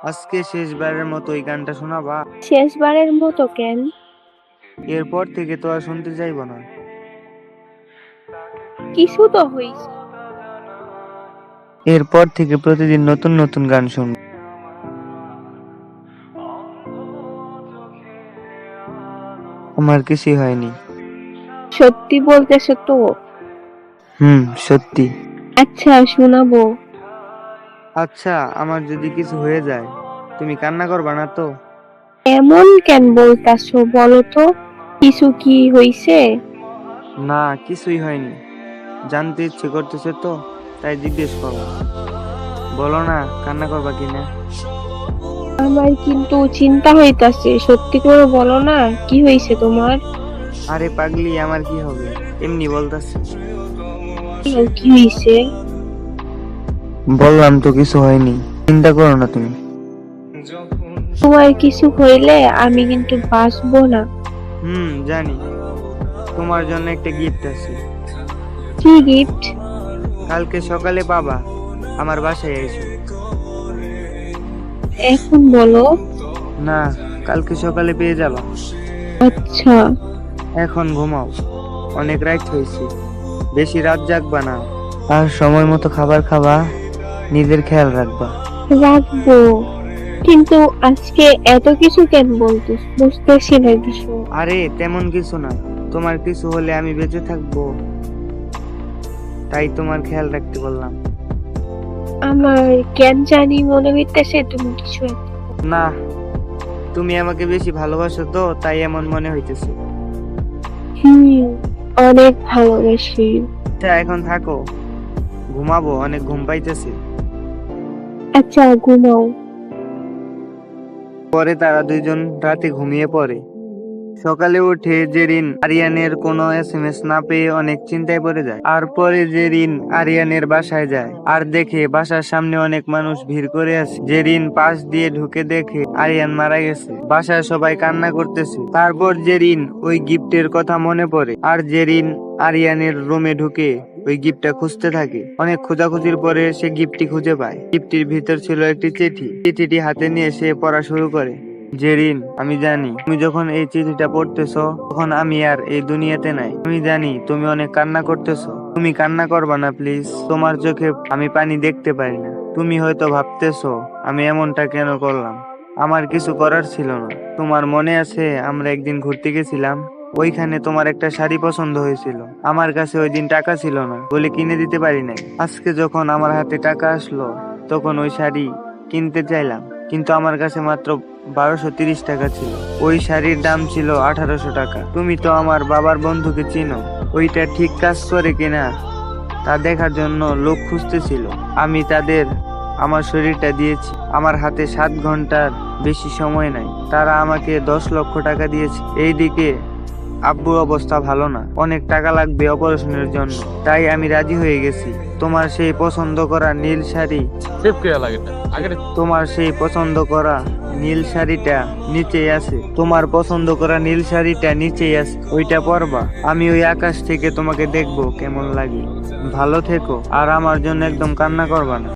আজকে শেষবারের মতো এই গানটা শোনাবা? শেষবারের মতো কেন? এরপর থেকে তো আর শুনতে চাইবো না। কিছু তো হইছে। এরপর থেকে প্রতিদিন নতুন নতুন গান শুনবো। আমার কিছুই হয়নি। সত্যি বলতেছো তো? সত্যি। আচ্ছা, শোনাবো। আচ্ছা, আমার যদি কিছু হয়ে যায় তুমি কান্না করবা না তো? এমন কেন বলতাছো বলো তো? কিছু কি হইছে? না, কিছুই হয়নি। জানতে ইচ্ছে করতেছে তো, তাই জিজ্ঞেস করো। বলো না, কান্না করবা কিনা। আমার কিন্তু চিন্তা হইতাছে, সত্যি করে বলো না, কি হইছে তোমার? আরে পাগলি, আমার কি হবে, এমনি বলতাছি। কি হইছে? বললাম তো কিছু হয়নি, চিন্তা করো না তুমি। তোমার কিছু হইলে আমি কিন্তু বাঁচবো না। জানি। তোমার জন্য একটা গিফট আছে। কি গিফট? কালকে সকালে পাবা, আমার বাসায় এসো। এখন বলো। না, কালকে সকালে পেয়ে যাবা। আচ্ছা। এখন ঘুমাও, অনেক রাত হয়েছে, বেশি রাত জাগবা না। আর সময় মতো খাবার খাবা, নিজের খেয়াল রাখবা। রাখবো, কিন্তু আজকে এত কিছু কেন বলতেছ? বুঝতেছি না কিছু। আরে তেমন কিছু না, তোমার কিছু হলে আমি বেঁচে থাকবো, তাই তোমার খেয়াল রাখতে বললাম। আমার কেন জানি মনে হইতেছে তুমি কিছু একটা। না, তুমি আমাকে বেশি ভালোবাসো তো, তাই এমন মনে হইতেছে। হুম, অনেক ভালোবাসি। আচ্ছা, এখন থাকো, ঘুমাবো, অনেক ঘুম পাইতেছে। আচ্ছা, ঘুমাও। পরে তারা দুইজন রাতে ঘুমিয়ে পড়ে। সকালে উঠে জেরিন আরিয়ানের কোনো এসএমএস না পেয়ে অনেক চিন্তায় পড়ে যায়। আর পরে জেরিন আরিয়ানের বাসায় যায় আর দেখে বাসার সামনে অনেক মানুষ ভিড় করে আছে। জেরিন পাশ দিয়ে ঢুকে দেখে আরিয়ান মারা গেছে। বাসায় সবাই কান্না করতেছে। তারপর জেরিন ওই গিফটের কথা মনে পড়ে আর জেরিন আরিয়ানের রুমে ঢুকে ওই গিফটটা খুঁজতে থাকে। অনেক খোঁজাখুঁজির পরে সে গিফটটি খুঁজে পায়। গিফটটির ভিতর ছিল একটি চিঠি। চিঠিটি হাতে নিয়ে সে পড়া শুরু করে। জেরিন, আমি জানি তুমি যখন এই চিঠিটা পড়তেছো তখন আমি আর এই দুনিয়াতে নাই। আমি জানি তুমি অনেক কান্না করতেছো। তুমি কান্না করবা না প্লিজ। তোমার চোখে আমি পানি দেখতে পারি না। তুমি হয়তো ভাবতেছো আমি এমনটা কেন করলাম। আমার কিছু করার ছিল না। তোমার মনে আছে আমরা একদিন ঘুরতে গেছিলাম, ওইখানে তোমার একটা শাড়ি পছন্দ হয়েছিল। আমার কাছে ওই দিন টাকা ছিল না বলে কিনে দিতে পারি নাই। আজকে যখন আমার হাতে টাকা আসলো তখন ওই শাড়ি কিনতে চাইলাম, কিন্তু আমার কাছে মাত্র 1230 টাকা ছিল। ওই শাড়ির দাম ছিল 1800 টাকা। তুমি তো আমার বাবার বন্ধুকে চিনো, ওইটা ঠিক কাজ করে কিনা তা দেখার জন্য লোক খুঁজতেছিল। আমি তাদের আমার শরীরটা দিয়েছি। আমার হাতে 7 ঘন্টার বেশি সময় নাই। তারা আমাকে 10 লক্ষ টাকা দিয়েছে। এইদিকে আব্বুর অবস্থা ভালো না, অনেক টাকা লাগবে অপারেশনের জন্য, তাই আমি রাজি হয়ে গেছি। তোমার সেই পছন্দ করা নীল শাড়ি তোমার সেই পছন্দ করা নীল শাড়িটা নিচেই আছে। তোমার পছন্দ করা নীল শাড়িটা নিচেই আছে, ওইটা পরবা। আমি ওই আকাশ থেকে তোমাকে দেখবো কেমন লাগে। ভালো থেকো, আর আমার জন্য একদম কান্না করবা না।